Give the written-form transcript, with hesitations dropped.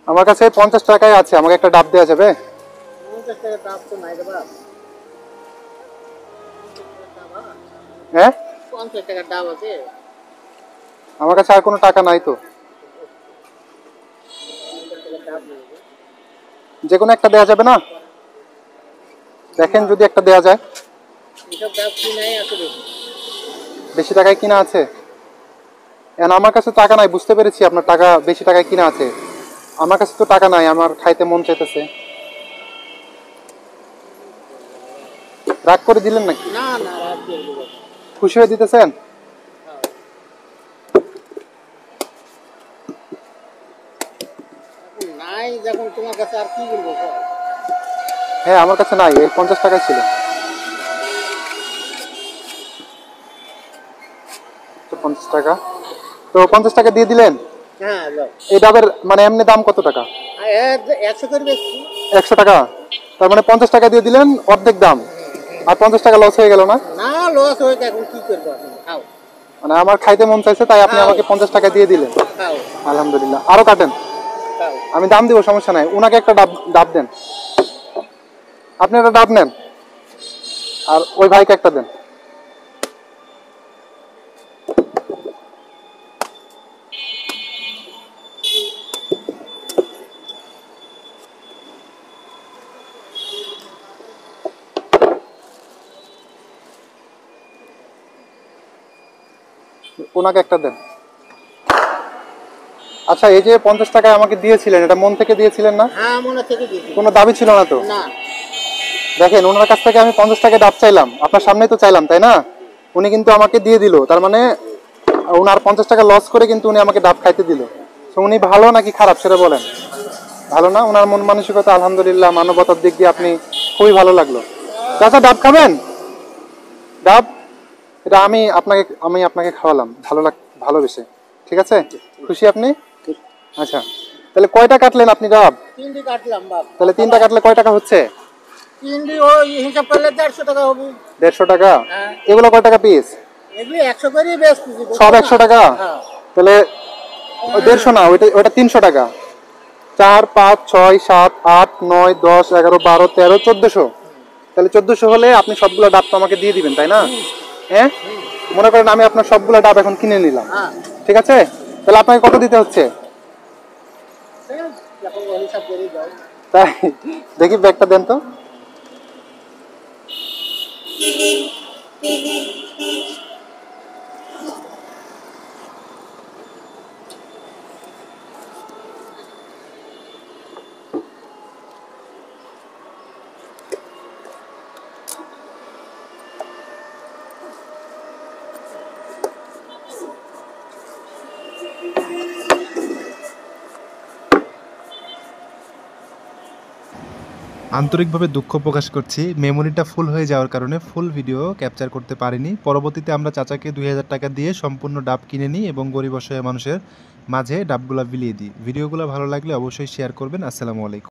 আমার কাছে 50 টাকায় আছে, আমাকে একটা ডাব দেওয়া যাবে? 50 টাকা ডাব তো নাই রে বাপ। হ্যাঁ, 50 টাকার ডাব আছে? আমার কাছে আর কোনো টাকা নাই তো। 50 টাকার ডাব নেই। যে কোনো একটা দেওয়া যাবে না? দেখেন যদি একটা দেওয়া যায়। এসব ডাব কি নাই আছে বেশি? বেশি টাকায় কিনা আছে? এখন আমার কাছে টাকা নাই, বুঝতে পেরেছি আপনার টাকা বেশি টাকায় কিনা আছে। আমার কাছে তো টাকা নাই, আমার খাইতে মন চাইতেছে। রাগ করে দিলেন নাকি? না না, রাত দিয়ে দেবো। খুশি হয়ে দিতেছেন? হ্যাঁ। এখন নাই যখন তোমার কাছে আর কি বলবো বল? হ্যাঁ, আমার কাছে নাই, এই 50 টাকায় ছিল তো। 50 টাকা তো 50 টাকা দিয়ে দিলেন। হ্যাঁ যাও। এই ডাবের মানে এমনি দাম কত টাকা? 100 করে বেশি। 100 টাকা। তার মানে 50 টাকা দিয়ে দিলেন, অর্ধেক দাম। আর 50 টাকা লস হয়ে গেল না? না, লস হয়েছে, এখন কি করবো এখন? খাও মানে আমার খাইতে মন চাইছে, তাই আপনি আমাকে 50 টাকা দিয়ে দিলেন। খাও আলহামদুলিল্লাহ, আরো কাটেন, খাও। আমি দাম দিব, সমস্যা নাই। উনাকে একটা ডাব ডাব দেন, আপনি একটা ডাব নেন, আর ওই ভাইকে একটা দেন। ওনাকে একটা দেন। আচ্ছা, এই যে 50 টাকায় আমাকে দিয়েছিলেন, এটা মন থেকে দিয়েছিলেন না? হ্যাঁ, মনে থেকে দিছি। কোনো দাবি ছিল না তো? না। দেখেন, ওনার কাছ থেকে আমি 50 টাকা ডাব চাইলাম, আপনার সামনেই তো চাইলাম, তাই না? উনি কিন্তু আমাকে দিয়ে দিল, তার মানে ওনার 50 টাকা লস করে কিন্তু উনি আমাকে ডাব খাইতে দিল। তো উনি ভালো নাকি খারাপ সেটা বলেন। ভালো না? ওনার মন মানসিকতা আলহামদুলিল্লাহ, মানবতার দিক দিয়ে আপনি খুবই ভালো লাগলো। চাচা, ডাব খাবেন? ডাব, এটা আমি আপনাকে খাওয়ালাম, ভালোবেসে। ঠিক আছে, খুশি আপনি? আচ্ছা, তাহলে কয়টা কাটলেন আপনি ডাব? 3টি কাটলাম বাপ। তাহলে 3টা কাটলে কয় টাকা হচ্ছে? 3টি ওই হিসাব করলে 150 টাকা হবে। 150 টাকা। হ্যাঁ। এগুলো কয় টাকা পিস? এগুলি 100 করেই বেশ খুশি। সব 100 টাকা? হ্যাঁ। তাহলে 150 না, ওইটা 300 টাকা। 4, 5, 6, 7, 8, 9, 10, 11, 12, 13, 1400। তাহলে 1400 হলে আপনি সবগুলো ডাব তো আমাকে দিয়ে দিবেন, তাই না? হ্যাঁ, মনে করেন আমি আপনার সবগুলো ডাব এখন কিনে নিলাম, হ্যাঁ। ঠিক আছে? তাহলে আপনাকে কত দিতে হচ্ছে? এখন ওই হিসাব করেই দাও। তাই? দেখি ব্যাগটা দেন তো। আন্তরিকভাবে দুঃখ প্রকাশ করছি, মেমোরিটা ফুল হয়ে যাওয়ার কারণে ফুল ভিডিও ক্যাপচার করতে পারিনি। পরবর্তীতে আমরা চাচাকে 2000 টাকা দিয়ে সম্পূর্ণ ডাব কিনে নিই এবং গরিব অসহায় মানুষের মাঝে ডাবগুলা বিলিয়ে দিই। ভিডিওগুলো ভালো লাগলে অবশ্যই শেয়ার করবেন। আসসালামু আলাইকুম।